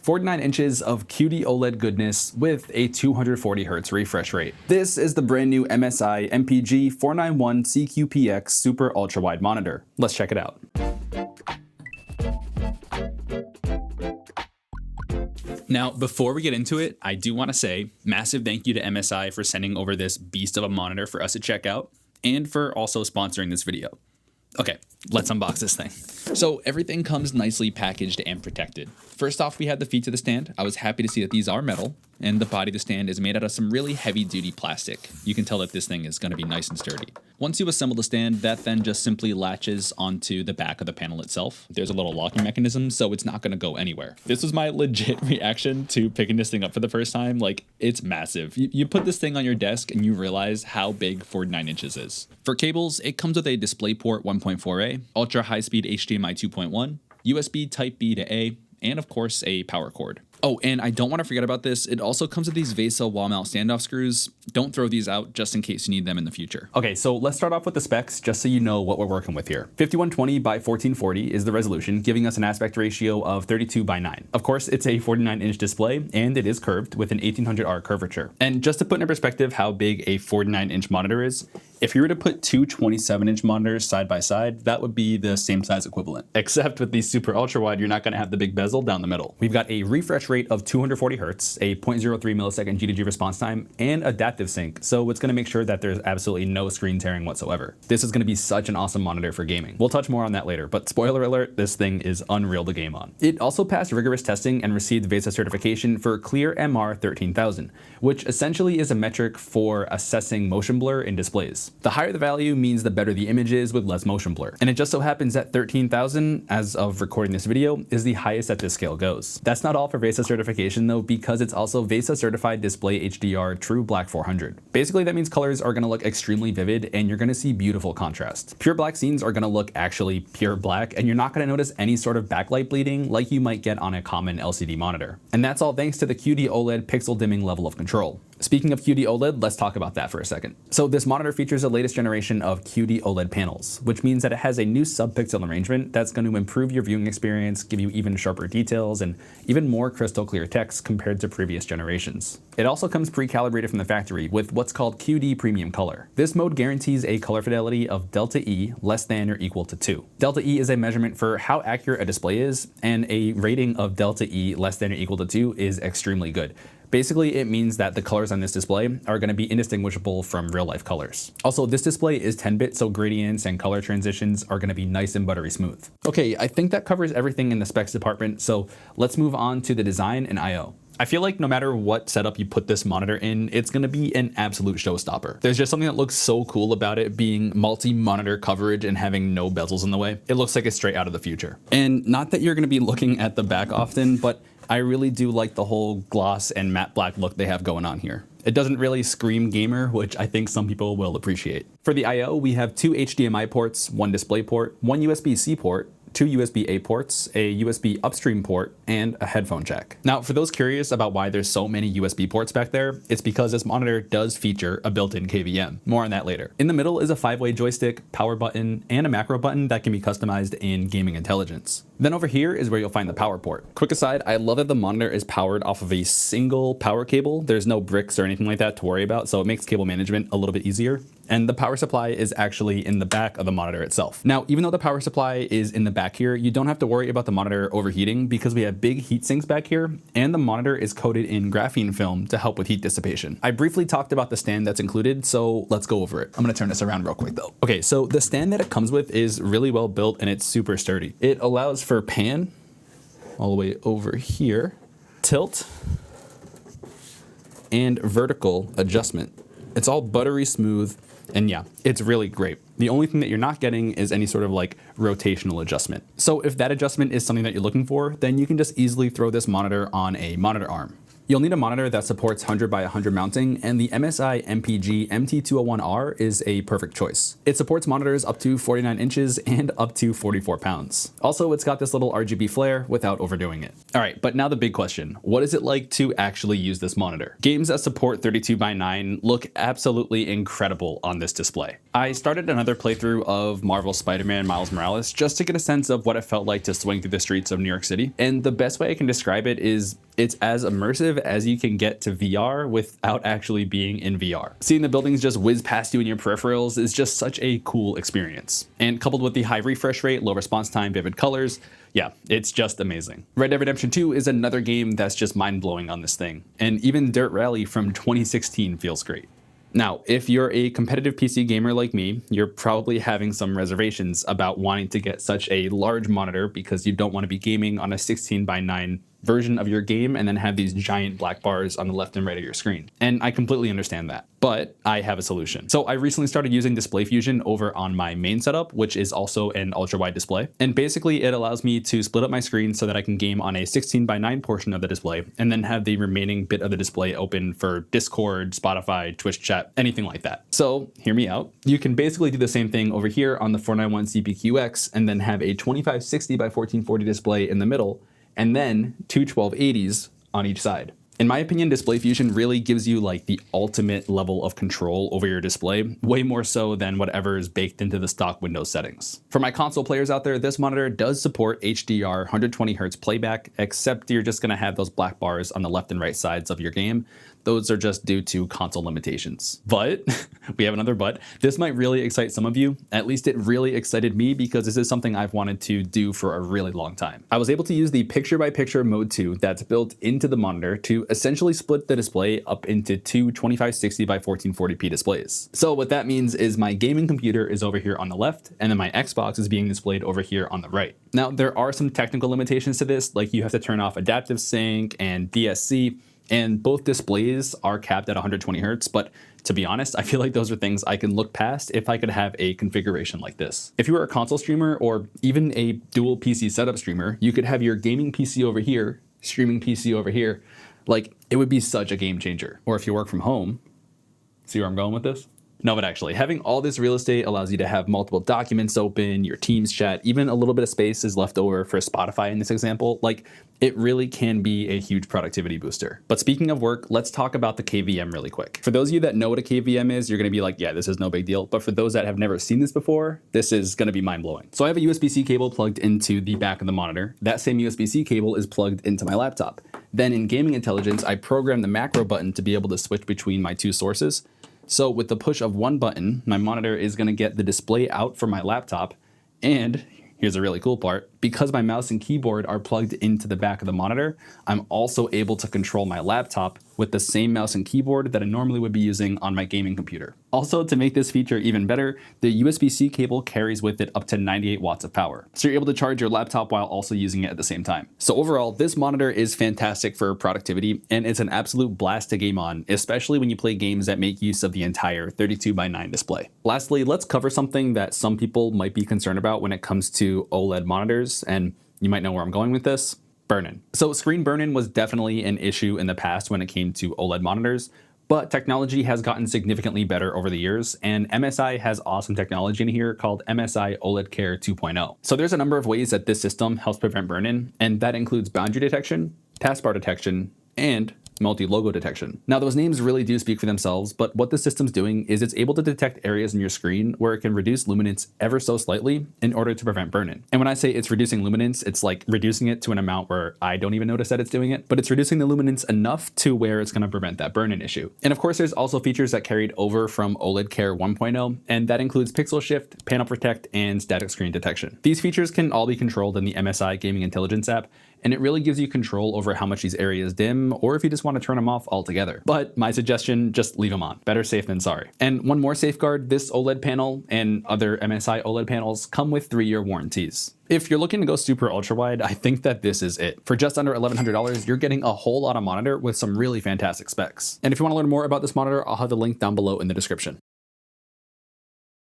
49 inches of QD-OLED goodness with a 240Hz refresh rate. This is the brand new MSI MPG 491 CQPX Super Ultra Wide monitor. Let's check it out. Now, before we get into it, I do want to say massive thank you to MSI for sending over this beast of a monitor for us to check out and for also sponsoring this video. Okay, let's unbox this thing. So everything comes nicely packaged and protected. First off, we have the feet of the stand. I was happy to see that these are metal, and the body of the stand is made out of some really heavy duty plastic. You can tell that this thing is going to be nice and sturdy. Once you assemble the stand, that then just simply latches onto the back of the panel itself. There's a little locking mechanism, so it's not going to go anywhere. This was my legit reaction to picking this thing up for the first time. Like, it's massive. You put this thing on your desk and you realize how big 49 inches is. For cables, it comes with a DisplayPort 1.4a, ultra high speed HDMI 2.1, USB Type B to A, and of course a power cord. Oh, and I don't want to forget about this. It also comes with these VESA wall mount standoff screws. Don't throw these out just in case you need them in the future. Okay, so let's start off with the specs just so you know what we're working with here. 5120 by 1440 is the resolution, giving us an aspect ratio of 32 by 9. Of course, it's a 49-inch display and it is curved with an 1800R curvature. And just to put in perspective how big a 49-inch monitor is, if you were to put two 27-inch monitors side by side, that would be the same size equivalent. Except with the super ultra wide, you're not going to have the big bezel down the middle. We've got a refresh rate of 240 Hz, a 0.03 millisecond G2G response time, and adaptive sync, so it's going to make sure that there's absolutely no screen tearing whatsoever. This is going to be such an awesome monitor for gaming. We'll touch more on that later, but spoiler alert, this thing is unreal to game on. It also passed rigorous testing and received VESA certification for Clear MR 13000, which essentially is a metric for assessing motion blur in displays. The higher the value means the better the image is with less motion blur. And it just so happens that 13,000, as of recording this video, is the highest that this scale goes. That's not all for VESA certification though, because it's also VESA certified display HDR True Black 400. Basically, that means colors are gonna look extremely vivid and you're gonna see beautiful contrast. Pure black scenes are gonna look actually pure black and you're not gonna notice any sort of backlight bleeding like you might get on a common LCD monitor. And that's all thanks to the QD-OLED pixel dimming level of control. Speaking of QD-OLED, let's talk about that for a second. So this monitor features the latest generation of QD-OLED panels, which means that it has a new sub-pixel arrangement that's going to improve your viewing experience, give you even sharper details, and even more crystal clear text compared to previous generations. It also comes pre-calibrated from the factory with what's called QD Premium Color. This mode guarantees a color fidelity of delta E less than or equal to 2. Delta E is a measurement for how accurate a display is, and a rating of delta E less than or equal to 2 is extremely good. Basically, it means that the colors on this display are going to be indistinguishable from real life colors. Also, this display is 10-bit, so gradients and color transitions are going to be nice and buttery smooth. Okay, I think that covers everything in the specs department, so let's move on to the design and I/O. I feel like no matter what setup you put this monitor in, it's going to be an absolute showstopper. There's just something that looks so cool about it being multi-monitor coverage and having no bezels in the way. It looks like it's straight out of the future. And not that you're going to be looking at the back often, but I really do like the whole gloss and matte black look they have going on here. It doesn't really scream gamer, which I think some people will appreciate. For the I/O, we have two HDMI ports, one display port, one USB-C port, two USB-A ports, a USB upstream port, and a headphone jack. Now, for those curious about why there's so many USB ports back there, it's because this monitor does feature a built-in KVM. More on that later. In the middle is a 5-way joystick, power button, and a macro button that can be customized in gaming intelligence. Then over here is where you'll find the power port. Quick aside, I love that the monitor is powered off of a single power cable. There's no bricks or anything like that to worry about, so it makes cable management a little bit easier. And the power supply is actually in the back of the monitor itself. Now, even though the power supply is in the back here, you don't have to worry about the monitor overheating because we have big heat sinks back here, and the monitor is coated in graphene film to help with heat dissipation. I briefly talked about the stand that's included, so let's go over it. I'm gonna turn this around real quick though. Okay, so the stand that it comes with is really well built and it's super sturdy. It allows for pan all the way over here, tilt, and vertical adjustment. It's all buttery smooth, and yeah, it's really great. The only thing that you're not getting is any sort of like rotational adjustment. So if that adjustment is something that you're looking for, then you can just easily throw this monitor on a monitor arm. You'll need a monitor that supports 100 by 100 mounting, and the MSI MPG MT201R is a perfect choice. It supports monitors up to 49 inches and up to 44 pounds. Also, it's got this little RGB flare without overdoing it. All right, but now the big question, what is it like to actually use this monitor? Games that support 32 by 9 look absolutely incredible on this display. I started another playthrough of Marvel's Spider-Man Miles Morales just to get a sense of what it felt like to swing through the streets of New York City. And the best way I can describe it is it's as immersive as you can get to VR without actually being in VR. Seeing the buildings just whiz past you in your peripherals is just such a cool experience. And coupled with the high refresh rate, low response time, vivid colors, yeah, it's just amazing. Red Dead Redemption 2 is another game that's just mind-blowing on this thing. And even Dirt Rally from 2016 feels great. Now, if you're a competitive PC gamer like me, you're probably having some reservations about wanting to get such a large monitor because you don't want to be gaming on a 16:9 version of your game and then have these giant black bars on the left and right of your screen. And I completely understand that, but I have a solution. So I recently started using Display Fusion over on my main setup, which is also an ultra-wide display. And basically it allows me to split up my screen so that I can game on a 16:9 portion of the display and then have the remaining bit of the display open for Discord, Spotify, Twitch chat, anything like that. So hear me out. You can basically do the same thing over here on the 491 CPQX and then have a 2560 by 1440 display in the middle and then two 1280s on each side. In my opinion, Display Fusion really gives you like the ultimate level of control over your display, way more so than whatever is baked into the stock Windows settings. For my console players out there, this monitor does support HDR 120 Hz playback, except you're just gonna have those black bars on the left and right sides of your game. Those are just due to console limitations. But, we have another but, this might really excite some of you. At least it really excited me because this is something I've wanted to do for a really long time. I was able to use the picture-by-picture Mode 2 that's built into the monitor to essentially split the display up into two 2560 by 1440p displays. So what that means is my gaming computer is over here on the left, and then my Xbox is being displayed over here on the right. Now, there are some technical limitations to this, like you have to turn off adaptive sync and DSC, and both displays are capped at 120 Hz, but to be honest, I feel like those are things I can look past if I could have a configuration like this. If you were a console streamer or even a dual PC setup streamer, you could have your gaming PC over here, streaming PC over here. Like, it would be such a game changer. Or if you work from home, see where I'm going with this? No, but actually, having all this real estate allows you to have multiple documents open, your Teams chat, even a little bit of space is left over for Spotify in this example. Like, it really can be a huge productivity booster. But speaking of work, let's talk about the KVM really quick. For those of you that know what a KVM is, you're gonna be like, yeah, this is no big deal. But for those that have never seen this before, this is gonna be mind-blowing. So I have a USB-C cable plugged into the back of the monitor. That same USB-C cable is plugged into my laptop. Then in Gaming Intelligence, I programmed the macro button to be able to switch between my two sources. So with the push of one button, my monitor is gonna get the display out from my laptop, and here's a really cool part. Because my mouse and keyboard are plugged into the back of the monitor, I'm also able to control my laptop with the same mouse and keyboard that I normally would be using on my gaming computer. Also, to make this feature even better, the USB-C cable carries with it up to 98 watts of power. So you're able to charge your laptop while also using it at the same time. So overall, this monitor is fantastic for productivity, and it's an absolute blast to game on, especially when you play games that make use of the entire 32:9 display. Lastly, let's cover something that some people might be concerned about when it comes to OLED monitors, and you might know where I'm going with this. Burn-in. So screen burn-in was definitely an issue in the past when it came to OLED monitors, but technology has gotten significantly better over the years, and MSI has awesome technology in here called MSI OLED Care 2.0. So there's a number of ways that this system helps prevent burn-in, and that includes boundary detection, taskbar detection, and multi-logo detection. Now those names really do speak for themselves, but what the system's doing is it's able to detect areas in your screen where it can reduce luminance ever so slightly in order to prevent burn-in. And when I say it's reducing luminance, it's like reducing it to an amount where I don't even notice that it's doing it, but it's reducing the luminance enough to where it's gonna prevent that burn-in issue. And of course, there's also features that carried over from OLED Care 1.0, and that includes pixel shift, panel protect, and static screen detection. These features can all be controlled in the MSI Gaming Intelligence app, and it really gives you control over how much these areas dim, or if you just want to turn them off altogether. But my suggestion, just leave them on. Better safe than sorry. And one more safeguard, this OLED panel and other MSI OLED panels come with 3-year warranties. If you're looking to go super ultra wide, I think that this is it. For just under $1,100, you're getting a whole lot of monitor with some really fantastic specs. And if you want to learn more about this monitor, I'll have the link down below in the description.